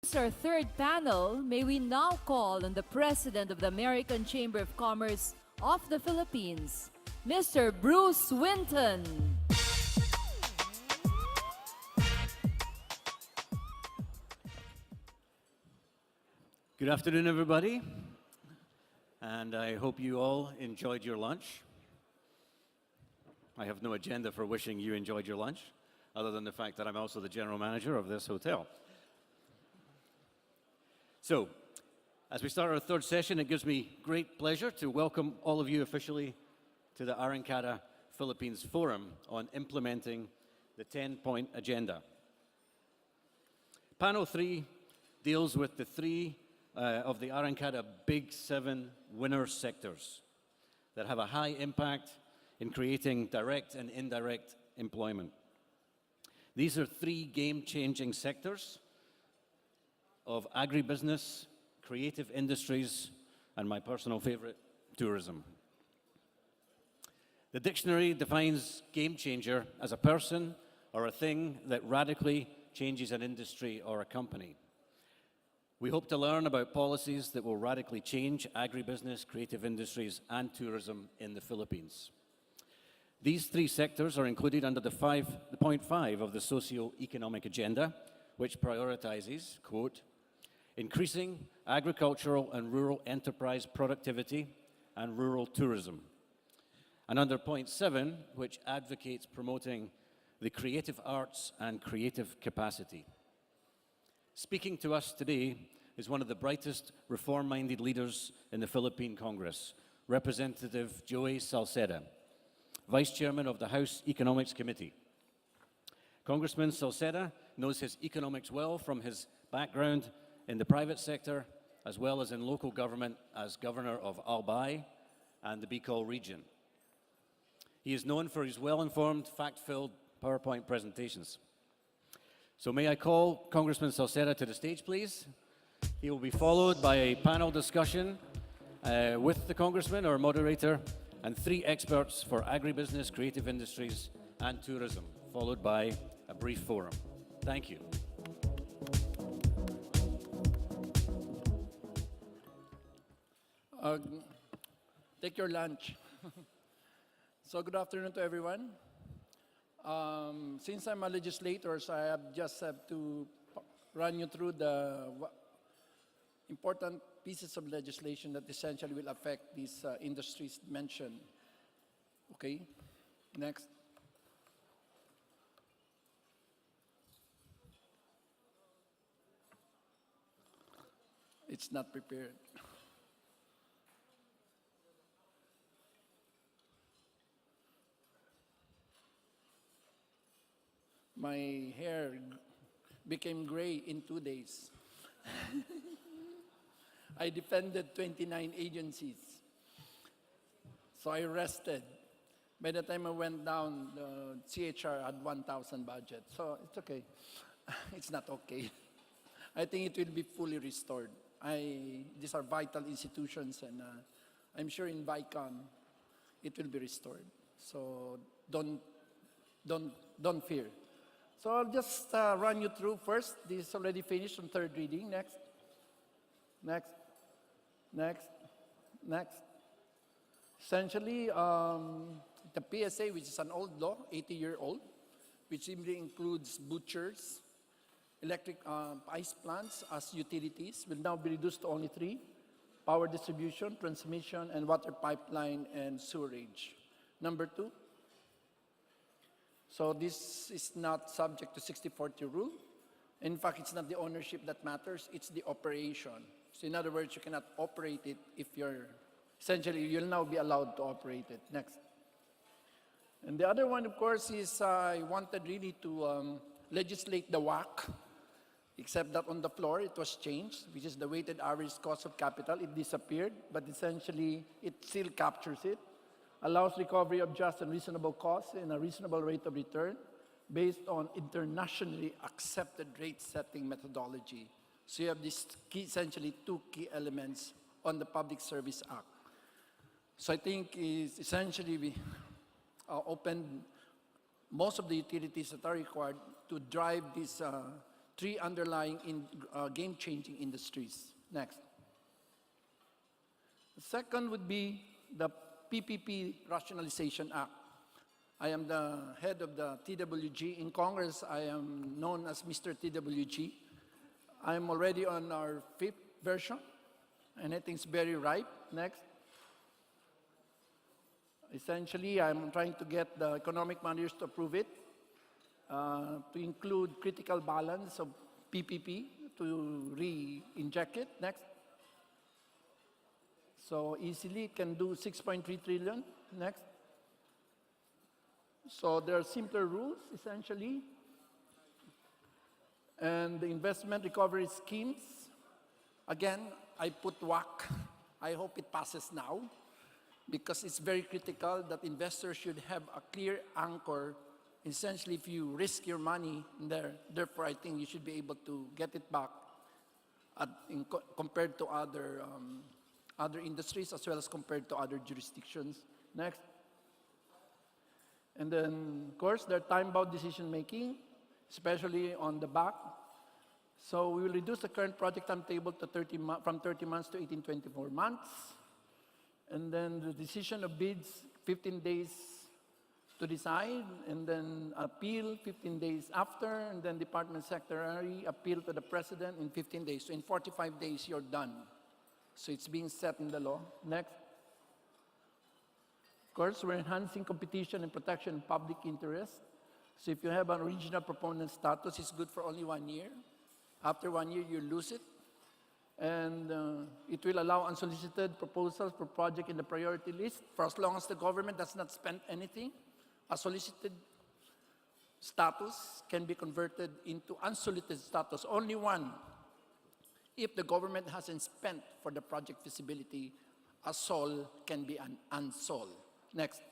It's our third panel. May we now call on the President of the American Chamber of Commerce of the Philippines, Mr. Bruce Winton. Good afternoon, everybody, and I hope you all enjoyed your lunch. I have no agenda for wishing you enjoyed your lunch, other than the fact that I'm also the general manager of this hotel. So, as we start our third session, it gives me great pleasure to welcome all of you officially to the Arangkada Philippines Forum on implementing the 10-point agenda. Panel 3 deals with the three of the Arangkada Big 7 winner sectors that have a high impact in creating direct and indirect employment. These are three game-changing sectors of agribusiness, creative industries, and my personal favorite, tourism. The dictionary defines game changer as a person or a thing that radically changes an industry or a company. We hope to learn about policies that will radically change agribusiness, creative industries, and tourism in the Philippines. These three sectors are included under the point 5 of the socio-economic agenda, which prioritizes, quote, increasing agricultural and rural enterprise productivity and rural tourism. And under point 7, which advocates promoting the creative arts and creative capacity. Speaking to us today is one of the brightest reform-minded leaders in the Philippine Congress, Representative Joey Salceda, Vice Chairman of the House Economics Committee. Congressman Salceda knows his economics well from his background in the private sector, as well as in local government as Governor of Albay and the Bicol region. He is known for his well-informed, fact-filled PowerPoint presentations. So may I call Congressman Salceda to the stage, please? He will be followed by a panel discussion with the Congressman, our moderator, and 3 experts for agribusiness, creative industries, and tourism, followed by a brief forum. Thank you. Take your lunch. So good afternoon to everyone. Since I'm a legislator, so I just have to run you through the important pieces of legislation that essentially will affect these industries mentioned. Okay, next. It's not prepared. My hair became gray in 2 days. I defended 29 agencies. So I rested. By the time I went down, the CHR had 1,000 budget. So it's okay. It's not okay. I think it will be fully restored. These are vital institutions, and I'm sure in VICON it will be restored. So don't fear. So I'll just run you through first. This is already finished on third reading. Next. Next. Next. Next. Essentially, the PSA, which is an old law, 80-year-old, which simply includes butchers, electric ice plants as utilities, will now be reduced to only 3: power distribution, transmission, and water pipeline and sewerage. Number 2, so this is not subject to 60-40 rule. In fact, it's not the ownership that matters, it's the operation. So in other words, you cannot operate it if essentially you'll now be allowed to operate it. Next. And the other one, of course, is I wanted really to legislate the WACC, except that on the floor it was changed, which is the weighted average cost of capital. It disappeared, but essentially it still captures it. Allows recovery of just and reasonable costs and a reasonable rate of return based on internationally accepted rate-setting methodology. So you have these essentially 2 key elements on the Public Service Act. So I think essentially we opened most of the utilities that are required to drive this three underlying game-changing industries. Next. The second would be the PPP Rationalization Act. I am the head of the TWG. In Congress, I am known as Mr. TWG. I am already on our 5th version, and I think it's very ripe. Next. Essentially, I'm trying to get the economic managers to approve it, to include critical balance of PPP, to re-inject it. Next. So easily it can do 6.3 trillion. Next. So there are simpler rules, essentially. And the investment recovery schemes, again, I put WAC. I hope it passes now, because it's very critical that investors should have a clear anchor. Essentially, if you risk your money there, therefore I think you should be able to get it back compared to other industries, as well as compared to other jurisdictions. Next. And then, of course, there are time-bound decision-making, especially on the back. So we will reduce the current project timetable to from 30 months to 18-24 months. And then the decision of bids, 15 days to decide, and then appeal 15 days after, and then Department Secretary appeal to the President in 15 days. So in 45 days, you're done. So it's being set in the law. Next. Of course, we're enhancing competition and protection in public interest. So if you have an original proponent status, it's good for only 1 year. After 1 year, you lose it. And it will allow unsolicited proposals for project in the priority list for as long as the government does not spend anything. A solicited status can be converted into unsolicited status, only one. If the government hasn't spent for the project feasibility, a sol can be an unsol. Next.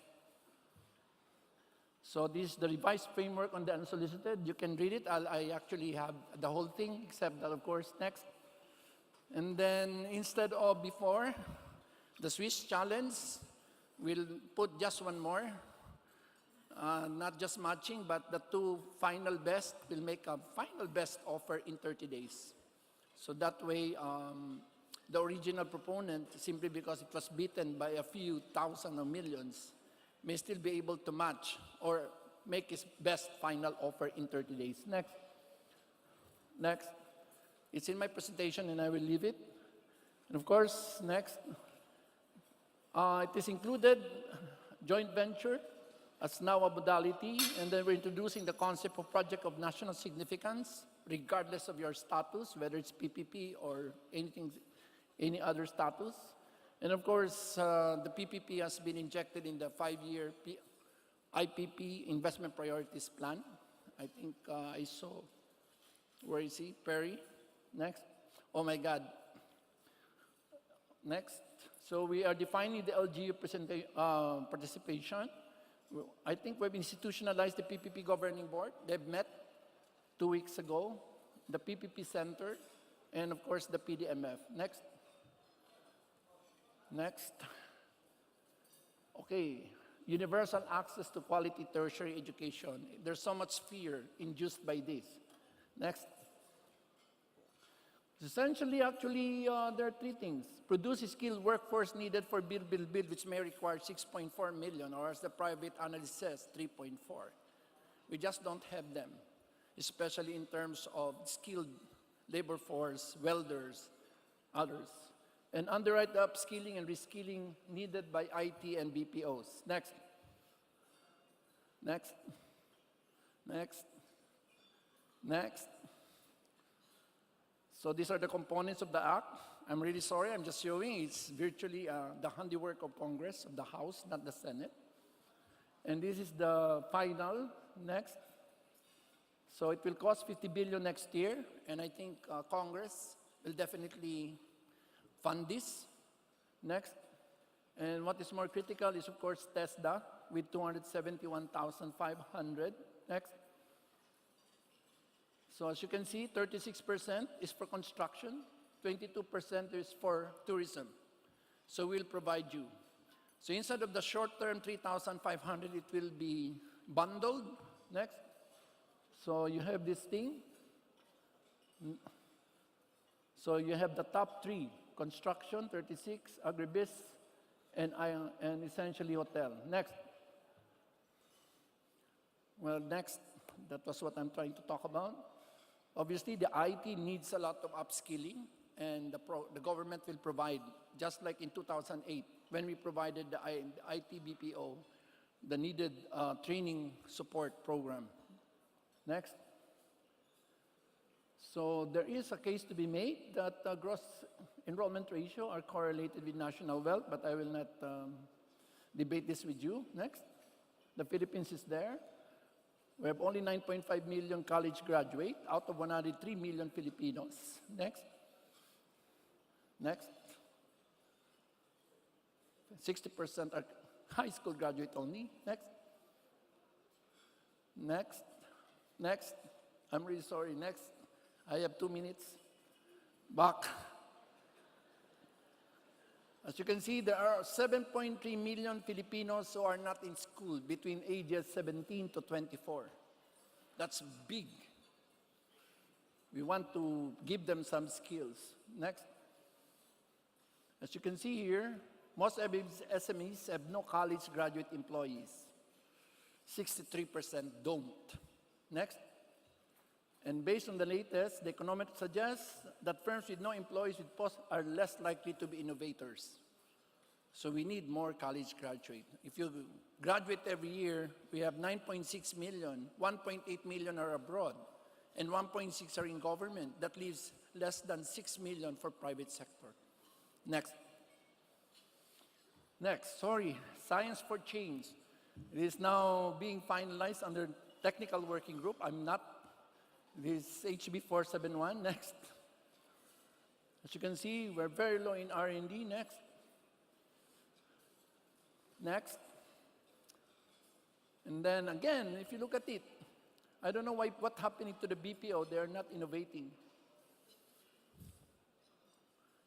So this is the revised framework on the unsolicited. You can read it. I actually have the whole thing, except that, of course, next. And then instead of before, the Swiss challenge, we'll put just one more. Not just matching, but the two final best will make a final best offer in 30 days. So that way, the original proponent, simply because it was beaten by a few thousand or millions, may still be able to match or make his best final offer in 30 days. Next. Next. It's in my presentation and I will leave it. And of course, next. It is included joint venture as now a modality, and then we're introducing the concept of project of national significance, regardless of your status, whether it's PPP or any other status. And of course, the PPP has been injected in the 5-year IPP Investment Priorities Plan. I think I saw, where is he? Perry. Next. Oh my God. Next. So we are defining the LGU participation. I think we've institutionalized the PPP Governing Board. They've met 2 weeks ago. The PPP Center, and of course the PDMF. Next. Next. Okay. Universal access to quality tertiary education. There's so much fear induced by this. Next. Essentially, actually, there are 3 things. Produce a skilled workforce needed for build, which may require 6.4 million, or as the private analyst says, 3.4. We just don't have them, especially in terms of skilled labor force, welders, others. And underwrite the upskilling and reskilling needed by IT and BPOs. Next. Next. Next. Next. So these are the components of the act. I'm really sorry, I'm just showing. It's virtually the handiwork of Congress, of the House, not the Senate. And this is the final. Next. So it will cost 50 billion next year, and I think Congress will definitely fund this. Next. And what is more critical is, of course, TESDA with 271,500. Next. So as you can see, 36% is for construction, 22% is for tourism. So we'll provide you. So instead of the short-term 3,500, it will be bundled. Next. So you have this thing. So you have the top three: construction, 36, agribusiness, and essentially hotel. Next. Well, next, that was what I'm trying to talk about. Obviously, the IT needs a lot of upskilling, and the government will provide, just like in 2008, when we provided the IT BPO, the needed training support program. Next. So there is a case to be made that gross enrollment ratio are correlated with national wealth, but I will not debate this with you. Next. The Philippines is there. We have only 9.5 million college graduates out of 103 million Filipinos. Next. Next. 60% are high school graduate only. Next. Next. Next. I'm really sorry. Next. I have 2 minutes. Back. As you can see, there are 7.3 million Filipinos who are not in school between ages 17 to 24. That's big. We want to give them some skills. Next. As you can see here, most SMEs have no college graduate employees. 63% don't. Next. And based on the latest, the economics suggests that firms with no employees with posts are less likely to be innovators. So we need more college graduates. If you graduate every year, we have 9.6 million, 1.8 million are abroad, and 1.6 are in government. That leaves less than 6 million for private sector. Next. Next, sorry, Science for Change. It is now being finalized under technical working group. I'm not. This HB 471, next. As you can see, we're very low in R&D, next. Next. And then again, if you look at it, I don't know what's happening to the BPO, they're not innovating.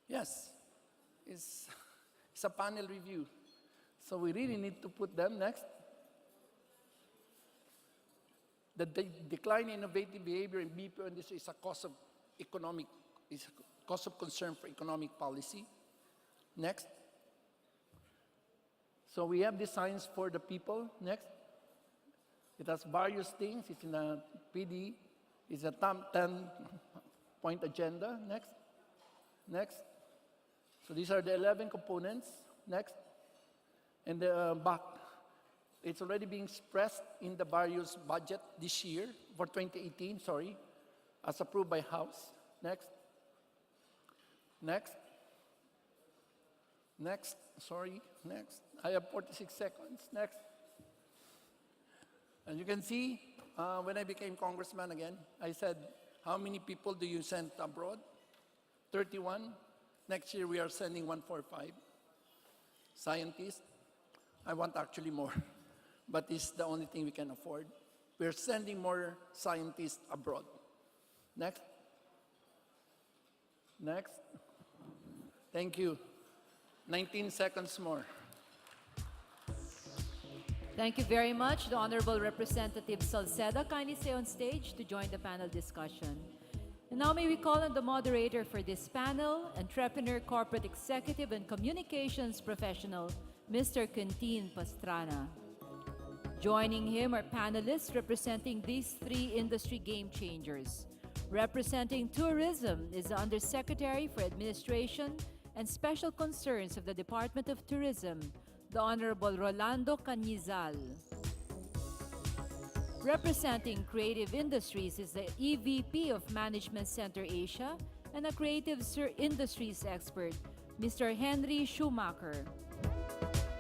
Yes, it's a panel review. So we really need to put them next. The decline in innovative behavior in BPO industry is a cause of concern for economic policy. Next. So we have the science for the people. Next. It has various things. It's in a PD. It's a 10-point agenda. Next. Next. So these are the 11 components. Next. And the back. It's already being expressed in the various budget this year, for 2018, sorry, as approved by House. Next. Next. Next, sorry, next. I have 46 seconds, next. And you can see, when I became congressman again, I said, how many people do you send abroad? 31. Next year, we are sending 145. Scientists, I want actually more. But it's the only thing we can afford. We're sending more scientists abroad. Next. Next. Thank you. 19 seconds more. Thank you very much. The Honorable Representative Salceda, kindly stay on stage to join the panel discussion. And now may we call on the moderator for this panel, entrepreneur, corporate executive, and communications professional, Mr. Quintin Pastrana. Joining him are panelists representing these three industry game changers. Representing tourism is the Undersecretary for Administration and Special Concerns of the Department of Tourism, the Honorable Rolando Cañizal. Representing creative industries is the EVP of Management Center Asia and a creative industries expert, Mr. Henry Schumacher.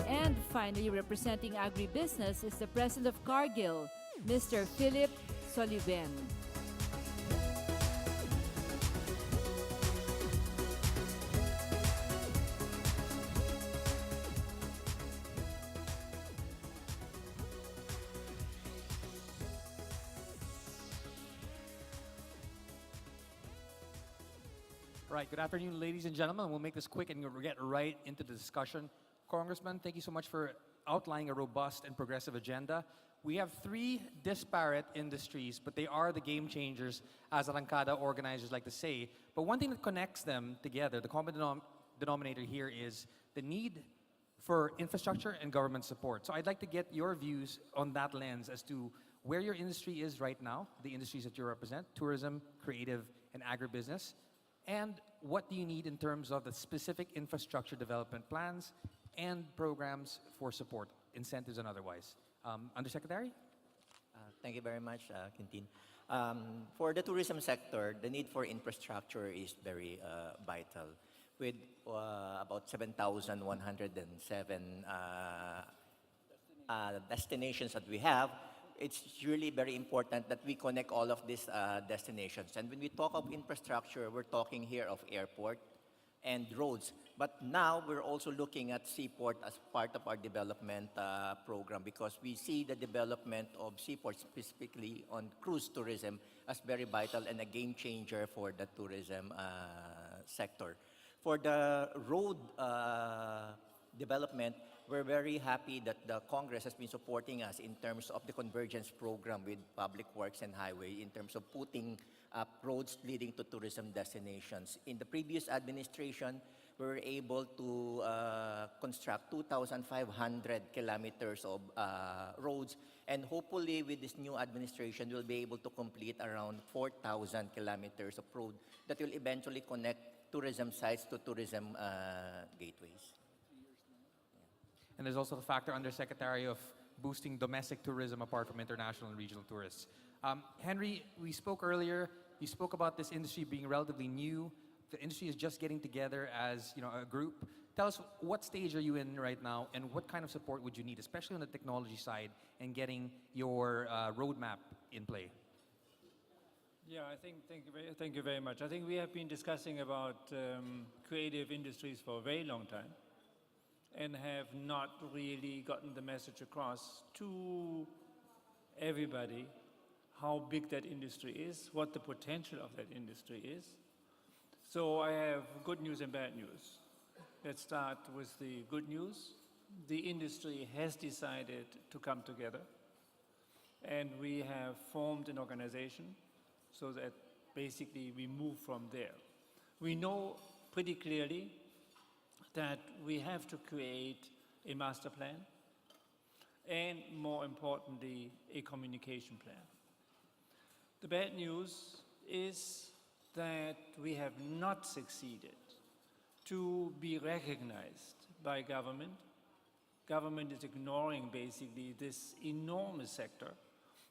And finally, representing agribusiness is the President of Cargill, Mr. Philip Soliven. Right, good afternoon, ladies and gentlemen. We'll make this quick and we'll get right into the discussion. Congressman, thank you so much for outlining a robust and progressive agenda. We have three disparate industries, but they are the game changers, as Arangkada organizers like to say. But one thing that connects them together, the common denominator here, is the need for infrastructure and government support. So I'd like to get your views on that lens as to where your industry is right now, the industries that you represent, tourism, creative, and agribusiness, and what do you need in terms of the specific infrastructure development plans and programs for support, incentives and otherwise. Undersecretary? Thank you very much, Quintin. For the tourism sector, the need for infrastructure is very vital. With about 7,107 destinations that we have, it's really very important that we connect all of these destinations. And when we talk of infrastructure, we're talking here of airport and roads. But now we're also looking at seaport as part of our development program, because we see the development of seaports, specifically on cruise tourism, as very vital and a game changer for the tourism sector. For the road development, we're very happy that the Congress has been supporting us in terms of the convergence program with Public Works and Highway in terms of putting up roads leading to tourism destinations. In the previous administration, we were able to construct 2,500 kilometers of roads, and hopefully with this new administration, we'll be able to complete around 4,000 kilometers of road that will eventually connect tourism sites to tourism gateways. And there's also the factor, Undersecretary, of boosting domestic tourism apart from international and regional tourists. Henry, we spoke earlier, you spoke about this industry being relatively new. The industry is just getting together as a group. Tell us, what stage are you in right now, and what kind of support would you need, especially on the technology side, and getting your roadmap in play? Yeah, thank you very much. I think we have been discussing about creative industries for a very long time, and have not really gotten the message across to everybody how big that industry is, what the potential of that industry is. So I have good news and bad news. Let's start with the good news. The industry has decided to come together, and we have formed an organization so that basically we move from there. We know pretty clearly that we have to create a master plan and, more importantly, a communication plan. The bad news is that we have not succeeded to be recognized by government. Government is ignoring basically this enormous sector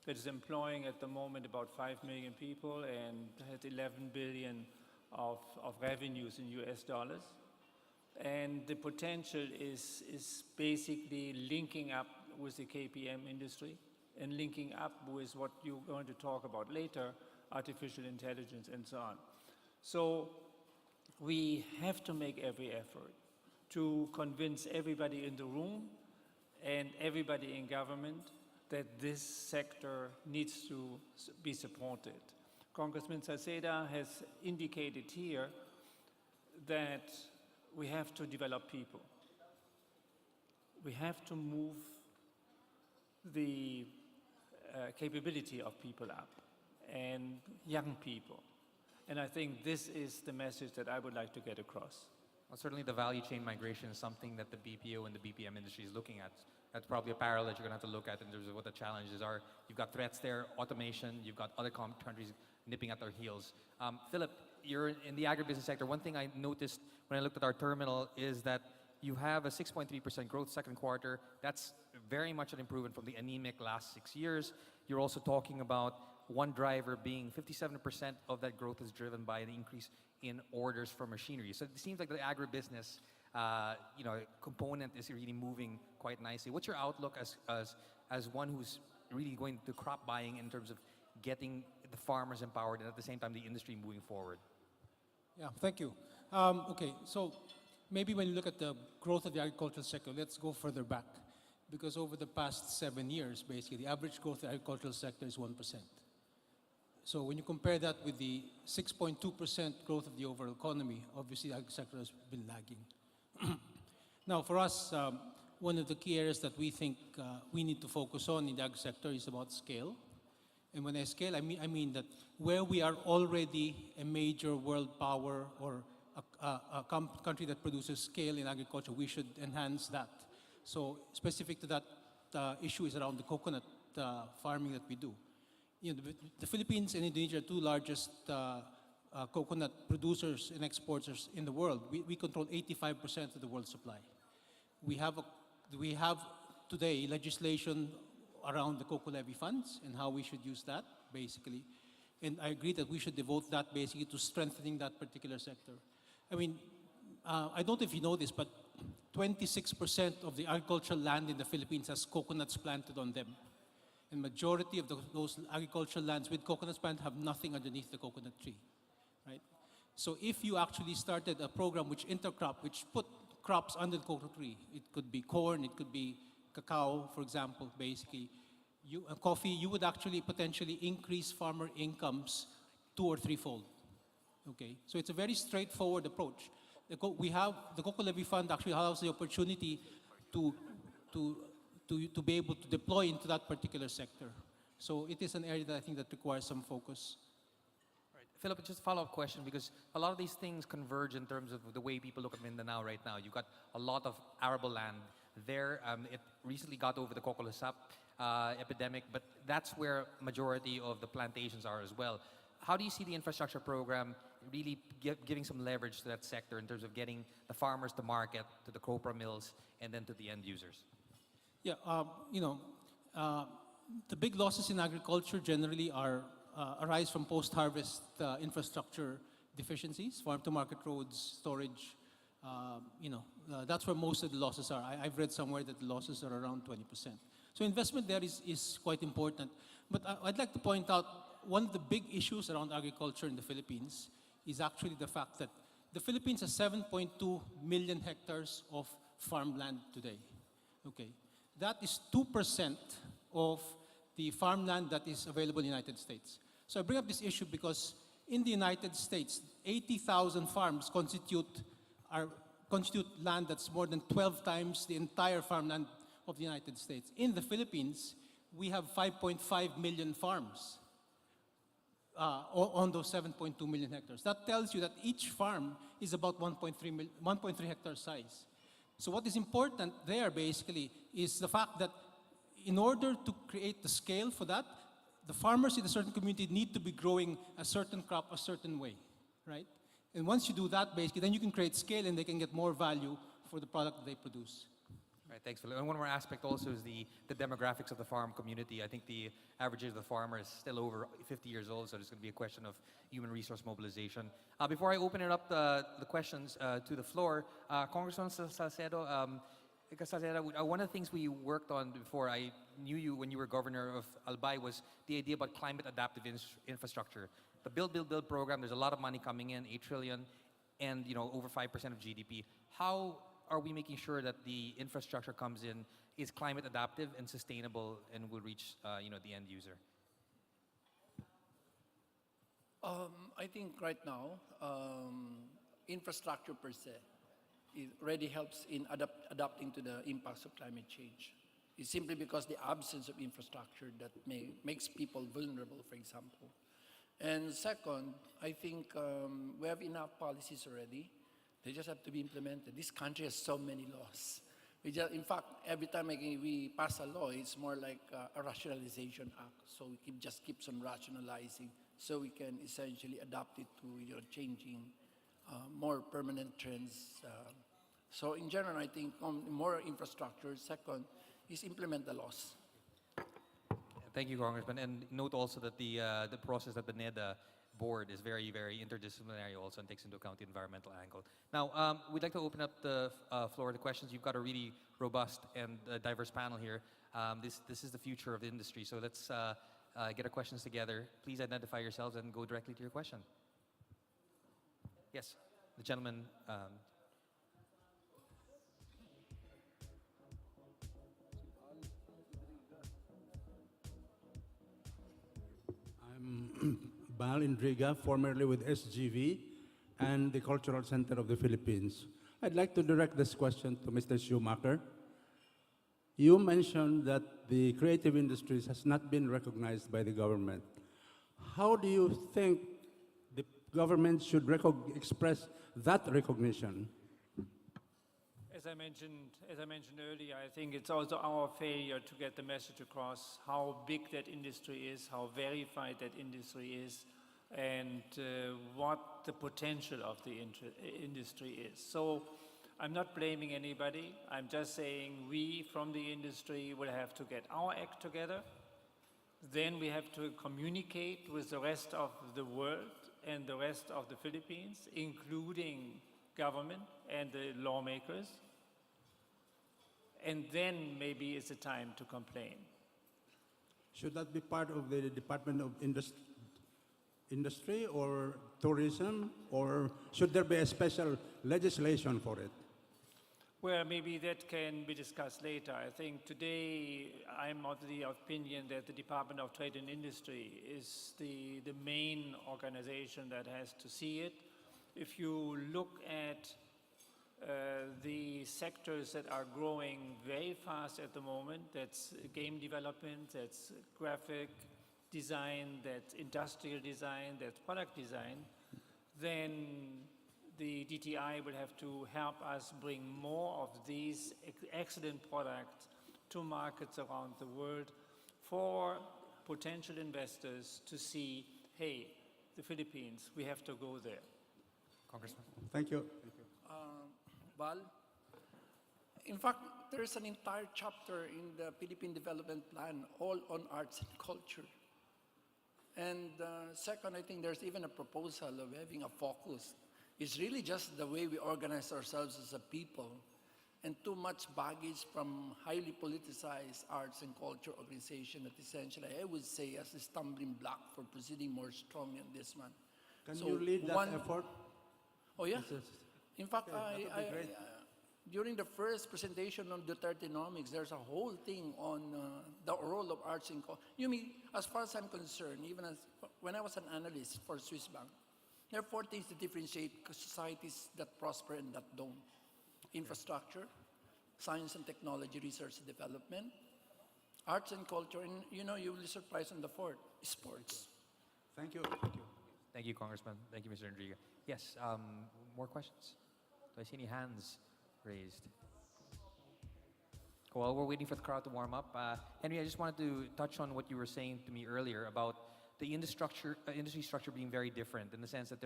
that is employing at the moment about 5 million people and has 11 billion of revenues in US dollars. And the potential is basically linking up with the KPM industry and linking up with what you're going to talk about later, artificial intelligence and so on. So we have to make every effort to convince everybody in the room and everybody in government that this sector needs to be supported. Congressman Salceda has indicated here that we have to develop people. We have to move the capability of people up, and young people. And I think this is the message that I would like to get across. Well, certainly the value chain migration is something that the BPO and the BPM industry is looking at. That's probably a parallel that you're going to have to look at in terms of what the challenges are. You've got threats there, automation, you've got other countries nipping at their heels. Philip, you're in the agribusiness sector. One thing I noticed when I looked at our terminal is that you have a 6.3% growth second quarter. That's very much an improvement from the anemic last 6 years. You're also talking about one driver being 57% of that growth is driven by an increase in orders for machinery. So it seems like the agribusiness component is really moving quite nicely. What's your outlook as one who's really going to crop buying in terms of getting the farmers empowered and at the same time the industry moving forward? Yeah, thank you. Okay, so maybe when you look at the growth of the agricultural sector, let's go further back. Because over the past 7 years, basically, the average growth of the agricultural sector is 1%. So when you compare that with the 6.2% growth of the overall economy, obviously the agri sector has been lagging. Now, for us, one of the key areas that we think we need to focus on in the agri sector is about scale. And when I scale, I mean that where we are already a major world power or a country that produces scale in agriculture, we should enhance that. So specific to that issue is around the coconut farming that we do. You know, the Philippines and Indonesia are two largest coconut producers and exporters in the world. We control 85% of the world's supply. We have today legislation around the cocoa levy funds and how we should use that, basically. And I agree that we should devote that basically to strengthening that particular sector. I mean, I don't know if you know this, but 26% of the agricultural land in the Philippines has coconuts planted on them. And majority of those agricultural lands with coconuts planted have nothing underneath the coconut tree, right? So if you actually started a program which put crops under the coconut tree, it could be corn, it could be cacao, for example, basically, coffee, you would actually potentially increase farmer incomes 2 or 3-fold. Okay, so it's a very straightforward approach. The Cocoa Levy Fund actually allows the opportunity to be able to deploy into that particular sector. So it is an area that I think that requires some focus. Right. Philip, just a follow-up question, because a lot of these things converge in terms of the way people look at Mindanao right now. You've got a lot of arable land there. It recently got over the cocoa-lasap epidemic, but that's where majority of the plantations are as well. How do you see the infrastructure program really giving some leverage to that sector in terms of getting the farmers to market, to the copra mills, and then to the end users? Yeah, the big losses in agriculture generally arise from post-harvest infrastructure deficiencies, farm-to-market roads, storage. That's where most of the losses are. I've read somewhere that the losses are around 20%. So investment there is quite important. But I'd like to point out one of the big issues around agriculture in the Philippines is actually the fact that the Philippines has 7.2 million hectares of farmland today. Okay, that is 2% of the farmland that is available in the United States. So I bring up this issue because in the United States, 80,000 farms constitute land that's more than 12 times the entire farmland of the United States. In the Philippines, we have 5.5 million farms on those 7.2 million hectares. That tells you that each farm is about 1.3 hectare size. So what is important there basically is the fact that in order to create the scale for that, the farmers in a certain community need to be growing a certain crop a certain way, right? And once you do that basically, then you can create scale and they can get more value for the product that they produce. Right, thanks, Philip. And one more aspect also is the demographics of the farm community. I think the average age of the farmer is still over 50 years old, so there's going to be a question of human resource mobilization. Before I open it up the questions to the floor, Congressman Salceda, one of the things we worked on before I knew you when you were governor of Albay was the idea about climate adaptive infrastructure. The Build program, there's a lot of money coming in, 8 trillion, and over 5% of GDP. How are we making sure that the infrastructure comes in is climate adaptive and sustainable and will reach the end user? I think right now, infrastructure per se, it already helps in adapting to the impacts of climate change. It's simply because the absence of infrastructure that makes people vulnerable, for example. And second, I think we have enough policies already. They just have to be implemented. This country has so many laws. In fact, every time we pass a law, it's more like a rationalization act. So we just keeps on rationalizing so we can essentially adapt it to changing, more permanent trends. So in general, I think more infrastructure. Second is implement the laws. Thank you, Congressman. And note also that the process at the NEDA board is very, very interdisciplinary also and takes into account the environmental angle. Now, we'd like to open up the floor to questions. You've got a really robust and diverse panel here. This is the future of the industry. So let's get our questions together. Please identify yourselves and go directly to your question. Yes, the gentleman. I'm Bal Indriga, formerly with SGV and the Cultural Center of the Philippines. I'd like to direct this question to Mr. Schumacher. You mentioned that the creative industries has not been recognized by the government. How do you think the government should express that recognition? As I mentioned earlier, I think it's also our failure to get the message across how big that industry is, how verified that industry is, and what the potential of the industry is. So I'm not blaming anybody. I'm just saying we from the industry will have to get our act together. Then we have to communicate with the rest of the world and the rest of the Philippines, including government and the lawmakers. And then maybe it's a time to complain. Should that be part of the Department of Industry or Tourism, or should there be a special legislation for it? Well, maybe that can be discussed later. I think today I'm of the opinion that the Department of Trade and Industry is the main organization that has to see it. If you look at the sectors that are growing very fast at the moment, that's game development, that's graphic design, that's industrial design, that's product design, then the DTI will have to help us bring more of these excellent products to markets around the world for potential investors to see, hey, the Philippines, we have to go there. Congressman. Thank you. Val, in fact, there's an entire chapter in the Philippine Development Plan all on arts and culture. And second, I think there's even a proposal of having a focus. It's really just the way we organize ourselves as a people, and too much baggage from highly politicized arts and culture organization that essentially, I would say, as a stumbling block for proceeding more strongly on this one. Can So you lead that one- effort? Oh yeah? Yes, yes. In fact, Okay, that would be great. during the first presentation on Dutertenomics, there's a whole thing on the role of arts in culture. You mean, as far as I'm concerned, even as when I was an analyst for Swiss Bank, there are 4 things to differentiate societies that prosper and that don't. Infrastructure, science and technology, research and development, arts and culture, and you know, you will be surprised on the 4th, sports. Thank you. Thank you. Thank you, Congressman. Thank you, Mr. Enrique. Yes, more questions? Do I see any hands raised? While we're waiting for the crowd to warm up, Henry, I just wanted to touch on what you were saying to me earlier about the industry structure being very different in the sense that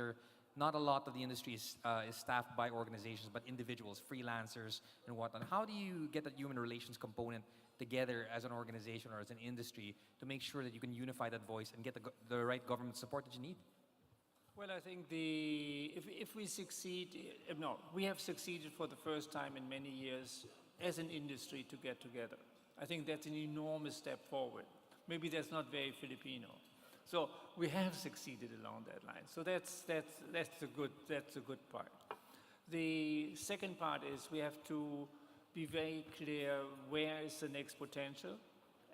not a lot of the industry is staffed by organizations, but individuals, freelancers, and whatnot. How do you get that human relations component together as an organization or as an industry to make sure that you can unify that voice and get the right government support that you need? Well, I think if we succeed, no, we have succeeded for the first time in many years as an industry to get together. I think that's an enormous step forward. Maybe that's not very Filipino. So we have succeeded along that line. So that's the good part. The second part is we have to be very clear where is the next potential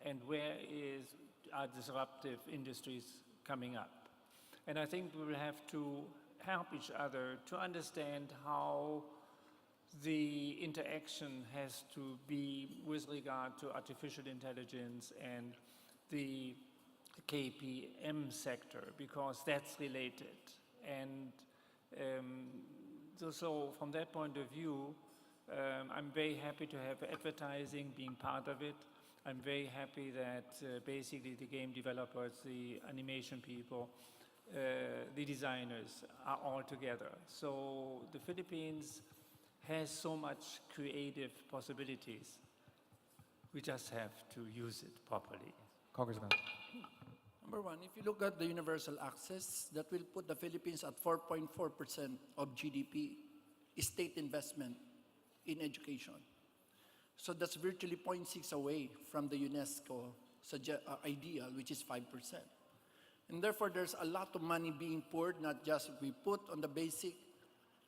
and where are disruptive industries coming up. And I think we will have to help each other to understand how the interaction has to be with regard to artificial intelligence and the KPM sector, because that's related. And so from that point of view, I'm very happy to have advertising being part of it. I'm very happy that basically the game developers, the animation people, the designers are all together. So the Philippines has so much creative possibilities. We just have to use it properly. Congressman. Number one, if you look at the universal access, that will put the Philippines at 4.4% of GDP, state investment in education. So that's virtually 0.6 away from the UNESCO ideal, which is 5%. And therefore, there's a lot of money being poured, not just we put on the basic,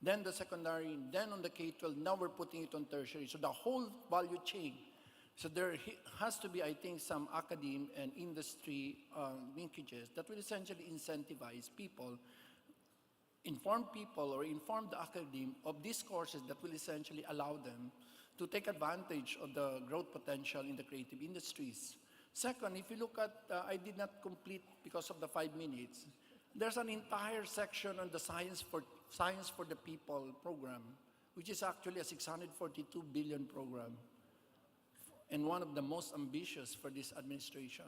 then the secondary, then on the K-12, now we're putting it on tertiary. So the whole value chain. So there has to be, I think, some academe and industry linkages that will essentially incentivize people inform people or inform the academe of these courses that will essentially allow them to take advantage of the growth potential in the creative industries. Second, if you look at, I did not complete because of the 5 minutes, there's an entire section on the Science for the People program, which is actually a 642 billion program, and one of the most ambitious for this administration.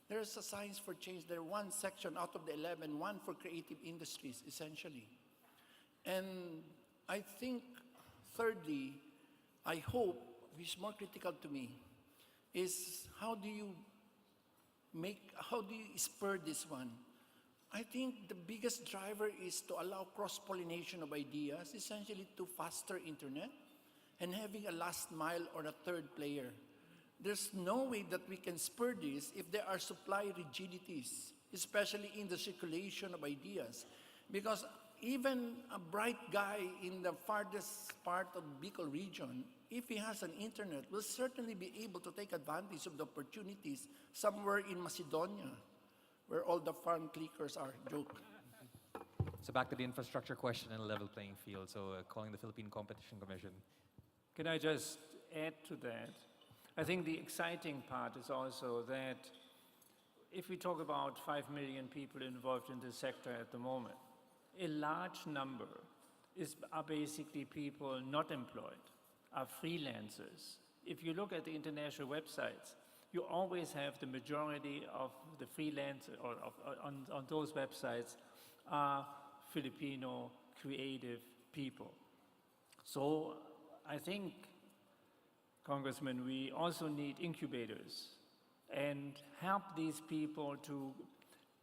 There's a Science for Change. There's one section out of the 11, one for creative industries, essentially. And I think, thirdly, I hope, which is more critical to me, is how do you spur this one? I think the biggest driver is to allow cross-pollination of ideas, essentially to faster internet and having a last mile or a third player. There's no way that we can spur this if there are supply rigidities, especially in the circulation of ideas. Because even a bright guy in the farthest part of Bicol region, if he has an internet, will certainly be able to take advantage of the opportunities somewhere in Macedonia, where all the farm clickers are. Joke. So back to the infrastructure question and a level playing field. So calling the Philippine Competition Commission. Can I just add to that? I think the exciting part is also that if we talk about 5 million people involved in this sector at the moment, a large number are basically people not employed, are freelancers. If you look at the international websites, you always have the majority of the freelancers on those websites are Filipino creative people. So I think, Congressman, we also need incubators and help these people to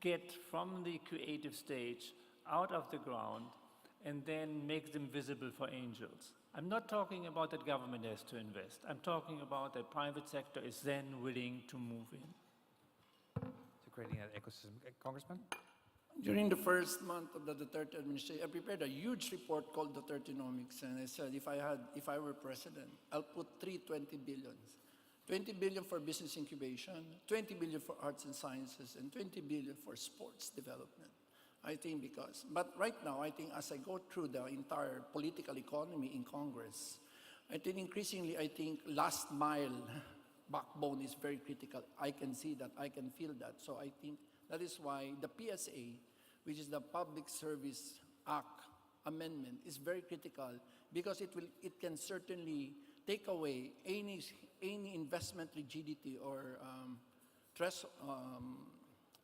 get from the creative stage out of the ground and then make them visible for angels. I'm not talking about that government has to invest. I'm talking about that private sector is then willing to move in. So creating an ecosystem. Congressman? During the first month of the Duterte administration, I prepared a huge report called Dutertenomics, and I said if I were president, I'll put 20 billions. 20 billion for business incubation, 20 billion for arts and sciences, and 20 billion for sports development. I think but right now, I think as I go through the entire political economy in Congress, I think increasingly, last mile backbone is very critical. I can see that, I can feel that. So I think that is why the PSA, which is the Public Service Act amendment, is very critical because it can certainly take away any investment rigidity or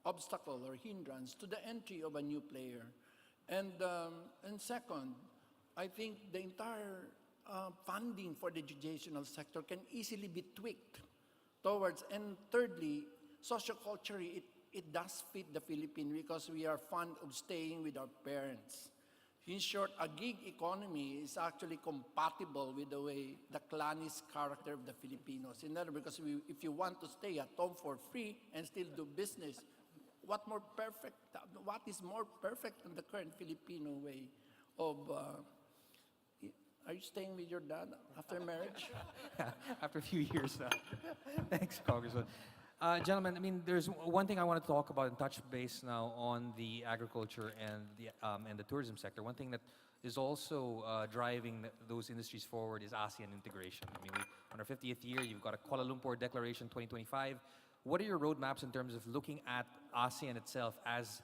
obstacle or hindrance to the entry of a new player. And second, I think the entire funding for the educational sector can easily be tweaked towards, and thirdly, socioculturally, it does fit the Philippines because we are fond of staying with our parents. In short, a gig economy is actually compatible with the way the clannish character of the Filipinos. In other words, because if you want to stay at home for free and still do business, what is more perfect than the current Filipino way of, are you staying with your dad after marriage? After a few years now. Thanks, Congressman. Gentlemen, I mean, there's one thing I want to talk about and touch base now on the agriculture and the tourism sector. One thing that is also driving those industries forward is ASEAN integration. I mean, on our 50th year, you've got a Kuala Lumpur Declaration 2025. What are your roadmaps in terms of looking at ASEAN itself as,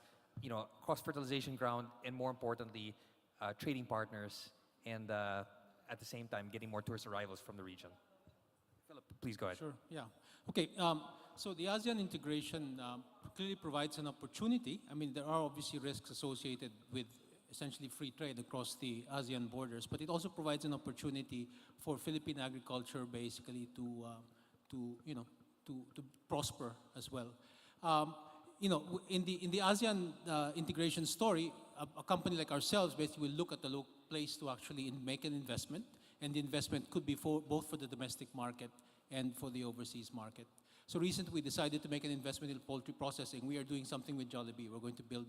cross-fertilization ground and, more importantly, trading partners and at the same time getting more tourist arrivals from the region? Philip, please go ahead. Sure, yeah. Okay, so the ASEAN integration clearly provides an opportunity. I mean, there are obviously risks associated with essentially free trade across the ASEAN borders, but it also provides an opportunity for Philippine agriculture basically to prosper as well. In the ASEAN integration story, a company like ourselves basically will look at the place to actually make an investment, and the investment could be both for the domestic market and for the overseas market. So recently we decided to make an investment in poultry processing. We are doing something with Jollibee. We're going to build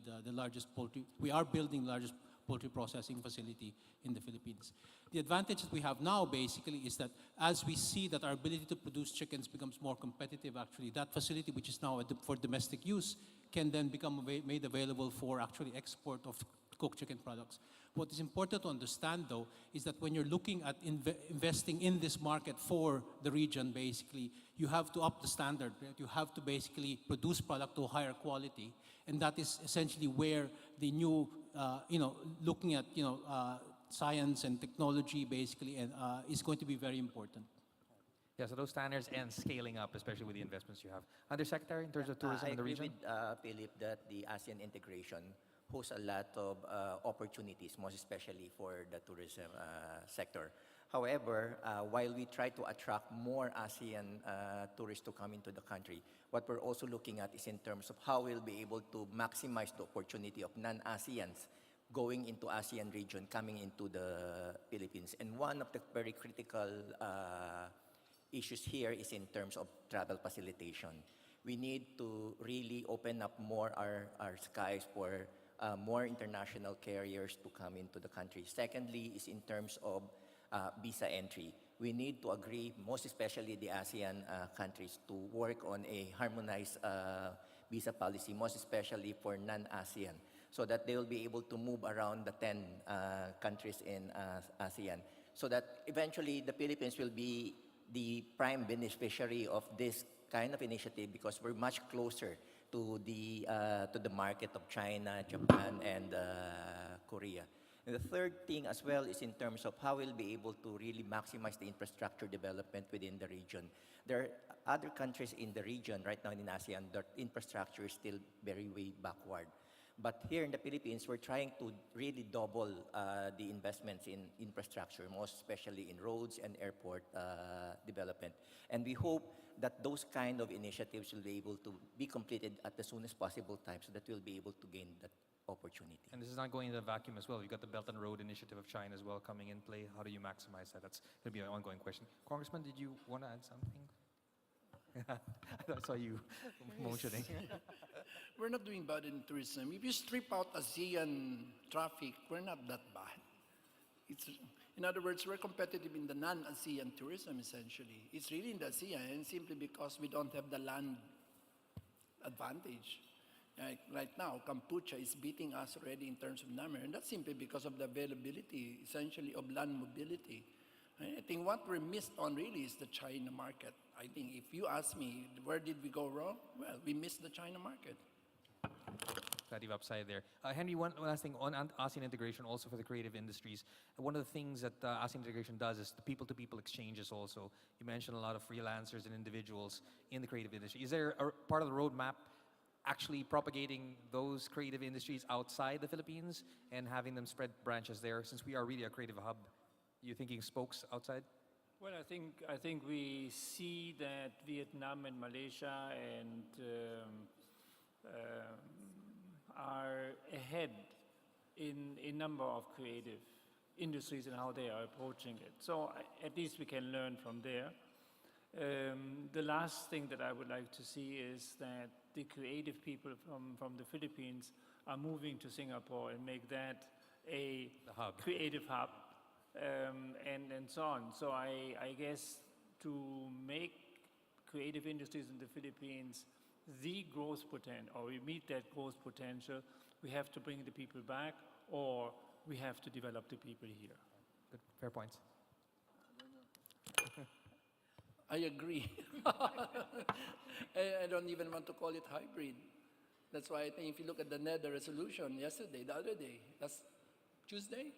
we are building the largest poultry processing facility in the Philippines. The advantage that we have now basically is that as we see that our ability to produce chickens becomes more competitive, actually, that facility, which is now for domestic use, can then become made available for actually export of cooked chicken products. What is important to understand, though, is that when you're looking at investing in this market for the region, basically, you have to up the standard. Right? You have to basically produce product to higher quality, and that is essentially where the new, looking at, science and technology, basically, and is going to be very important. Yeah, so those standards and scaling up, especially with the investments you have. Undersecretary, in terms of tourism in the region? I agree with Philip that the ASEAN integration holds a lot of opportunities, most especially for the tourism sector. However, while we try to attract more ASEAN tourists to come into the country, what we're also looking at is in terms of how we'll be able to maximize the opportunity of non-ASEANs going into ASEAN region, coming into the Philippines. And one of the very critical issues here is in terms of travel facilitation. We need to really open up more our skies for more international carriers to come into the country. Secondly is in terms of visa entry. We need to agree, most especially the ASEAN countries, to work on a harmonized visa policy, most especially for non-ASEAN, so that they will be able to move around the 10 countries in ASEAN, so that eventually the Philippines will be the prime beneficiary of this kind of initiative, because we're much closer to the market of China, Japan, and Korea. And the third thing as well is in terms of how we'll be able to really maximize the infrastructure development within the region. There are other countries in the region right now in ASEAN, their infrastructure is still very way backward. But here in the Philippines, we're trying to really double the investments in infrastructure, most especially in roads and airport development. And we hope that those kind of initiatives will be able to be completed at the soonest possible time, so that we'll be able to gain that opportunity. And this is not going in a vacuum as well. You've got the Belt and Road Initiative of China as well coming in play. How do you maximize that? That's going to be an ongoing question. Congressman, did you want to add something? I saw you motioning. We're not doing bad in tourism. If you strip out ASEAN traffic, we're not that bad. In other words, we're competitive in the non-ASEAN tourism, essentially. It's really in the ASEAN, simply because we don't have the land advantage. Like right now, Cambodia is beating us already in terms of number, and that's simply because of the availability, essentially, of land mobility. I think what we missed on really is the China market. I think if you ask me, where did we go wrong? Well, we missed the China market. Plenty of upside there. Henry, one last thing on ASEAN integration, also for the creative industries. One of the things that ASEAN integration does is the people-to-people exchanges also. You mentioned a lot of freelancers and individuals in the creative industry. Is there a part of the roadmap actually propagating those creative industries outside the Philippines and having them spread branches there, since we are really a creative hub? You thinking spokes outside? Well, I think we see that Vietnam and Malaysia are ahead in a number of creative industries and how they are approaching it. So at least we can learn from there. The last thing that I would like to see is that the creative people from the Philippines are moving to Singapore and make that a creative hub, and so on. So I guess to make creative industries in the Philippines the growth potential, or we meet that growth potential, we have to bring the people back, or we have to develop the people here. Good, fair points. I agree. I don't even want to call it hybrid. That's why I think if you look at the NEDA resolution yesterday, the other day, that's Tuesday,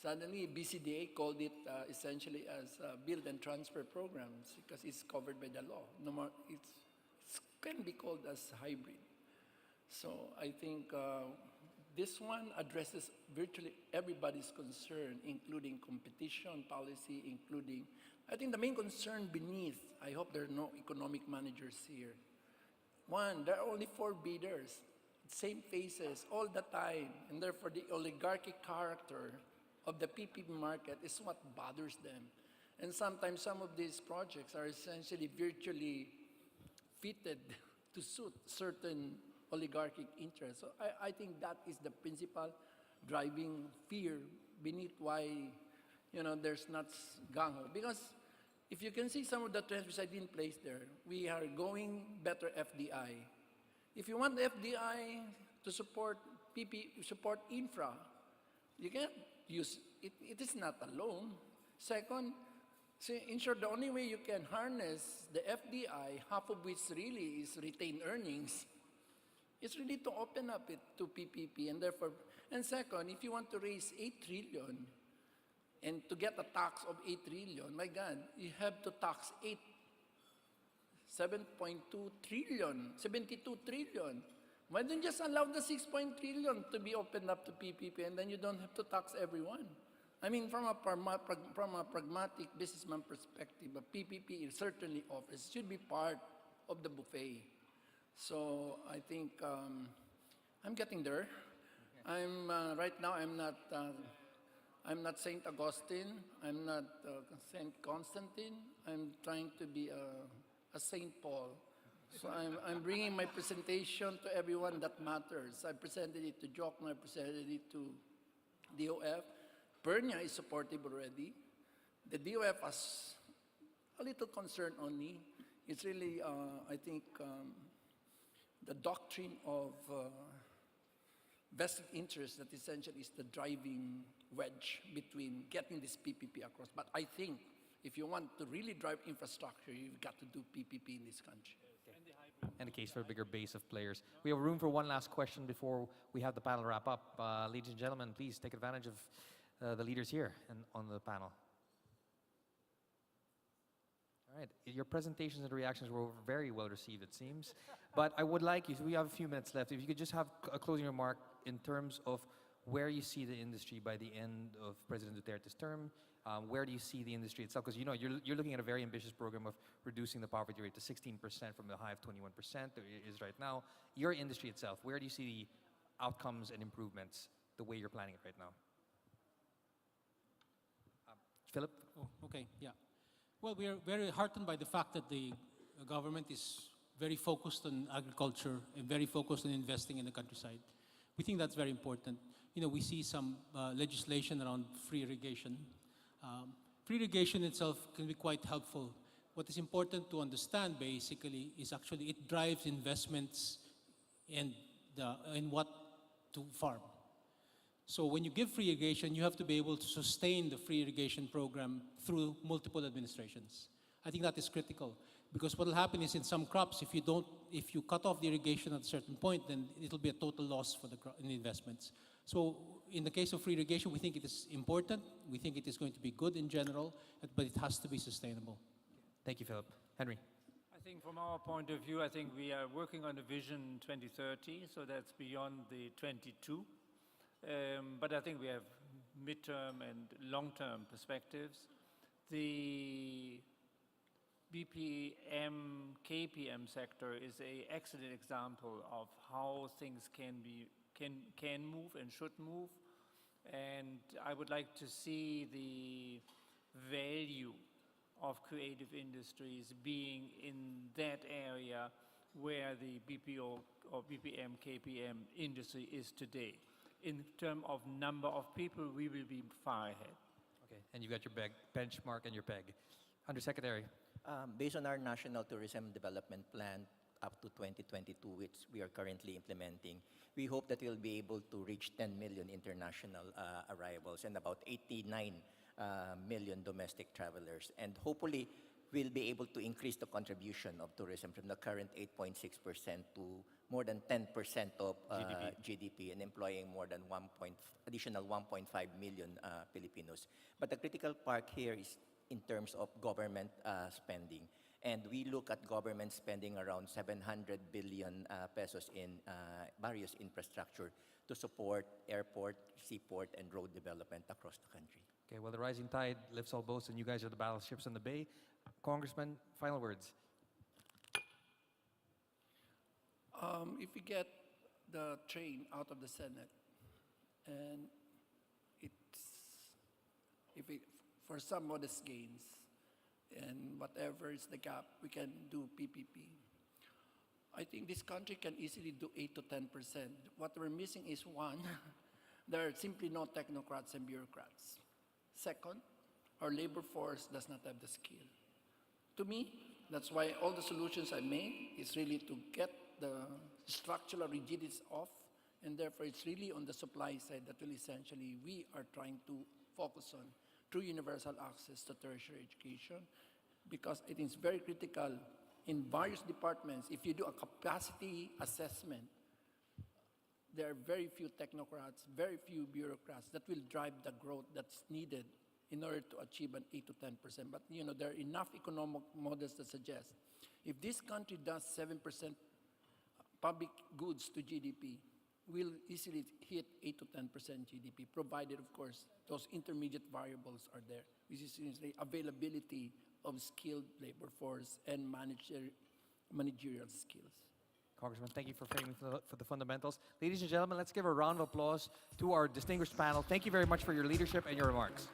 suddenly BCDA called it essentially as build and transfer programs, because it's covered by the law. No more, it can be called as hybrid. So I think this one addresses virtually everybody's concern, including competition policy, including, I think the main concern beneath, I hope there are no economic managers here. One, there are only 4 bidders, same faces all the time, and therefore the oligarchic character of the PPP market is what bothers them. And sometimes some of these projects are essentially virtually fitted to suit certain oligarchic interests. So I think that is the principal driving fear beneath why, there's not gung-ho. Because if you can see some of the trends which I didn't place there, we are going better FDI. If you want FDI to support support infra. You can't use it. It is not a loan. Second, ensure the only way you can harness the FDI, half of which really is retained earnings, is really to open up it to PPP, and therefore, and second, if you want to raise 8 trillion and to get a tax of 8 trillion, my God, you have to tax 7.2 trillion, 72 trillion. Why don't you just allow the 6 trillion to be opened up to PPP, and then you don't have to tax everyone? I mean, from a pragmatic businessman perspective, a PPP certainly offers, should be part of the buffet. So I think I'm getting there. I'm right now. I'm not Saint Augustine. I'm not Saint Constantine. I'm trying to be a Saint Paul. So I'm bringing my presentation to everyone that matters. I presented it to Jokno. I presented it to DOF. Pernia is supportive already. The DOF has a little concern only. It's really, I think, the doctrine of vested interest that essentially is the driving wedge between getting this PPP across. But I think if you want to really drive infrastructure, you've got to do PPP in this country. And a case for a bigger base of players. We have room for one last question before we have the panel wrap up. Ladies and gentlemen, please take advantage of the leaders here and on the panel. All right, your presentations and reactions were very well received, it seems. But I would like you, we have a few minutes left, if you could just have a closing remark in terms of where you see the industry by the end of President Duterte's term. Where do you see the industry itself? Because you know, you're looking at a very ambitious program of reducing the poverty rate to 16% from the high of 21% that it is right now. Your industry itself, where do you see the outcomes and improvements the way you're planning it right now? Philip? Oh, okay, yeah. Well, we are very heartened by the fact that the government is very focused on agriculture and very focused on investing in the countryside. We think that's very important. You know, we see some legislation around free irrigation. Free irrigation itself can be quite helpful. What is important to understand, basically, is actually it drives investments in what to farm. So when you give free irrigation, you have to be able to sustain the free irrigation program through multiple administrations. I think that is critical, because what will happen is in some crops, if you cut off the irrigation at a certain point, then it'll be a total loss for the investments. So in the case of free irrigation, we think it is important. We think it is going to be good in general, but it has to be sustainable. Thank you, Philip. Henry? I think from our point of view, I think we are working on a vision 2030, so that's beyond the 22. But I think we have midterm and long-term perspectives. The BPM, KPM sector is an excellent example of how things can move and should move. And I would like to see the value of creative industries being in that area where the BPO or BPM, KPM industry is today. In terms of number of people, we will be far ahead. Okay, and you got your benchmark and your peg. Undersecretary? Based on our National Tourism Development Plan up to 2022, which we are currently implementing, we hope that we'll be able to reach 10 million international arrivals and about 89 million domestic travelers. And hopefully, we'll be able to increase the contribution of tourism from the current 8.6% to more than 10% of GDP and employing more than additional 1.5 million Filipinos. But the critical part here is in terms of government spending. And we look at government spending around 700 billion pesos in various infrastructure to support airport, seaport, and road development across the country. Okay, well, the rising tide lifts all boats, and you guys are the battleships in the bay. Congressman, final words. If we get the train out of the Senate, and for some modest gains, and whatever is the gap, we can do PPP. I think this country can easily do 8 to 10%. What we're missing is one, there are simply no technocrats and bureaucrats. Second, our labor force does not have the skill. To me, that's why all the solutions I made is really to get the structural rigidities off And therefore, it's really on the supply side that will essentially we are trying to focus on through universal access to tertiary education, because it is very critical in various departments. If you do a capacity assessment, there are very few technocrats, very few bureaucrats that will drive the growth that's needed in order to achieve an 8 to 10%. But there are enough economic models that suggest if this country does 7% public goods to GDP, we'll easily hit 8 to 10% GDP, provided, of course, those intermediate variables are there, which is the availability of skilled labor force and managerial skills. Congressman, thank you for framing for the fundamentals. Ladies and gentlemen, let's give a round of applause to our distinguished panel. Thank you very much for your leadership and your remarks.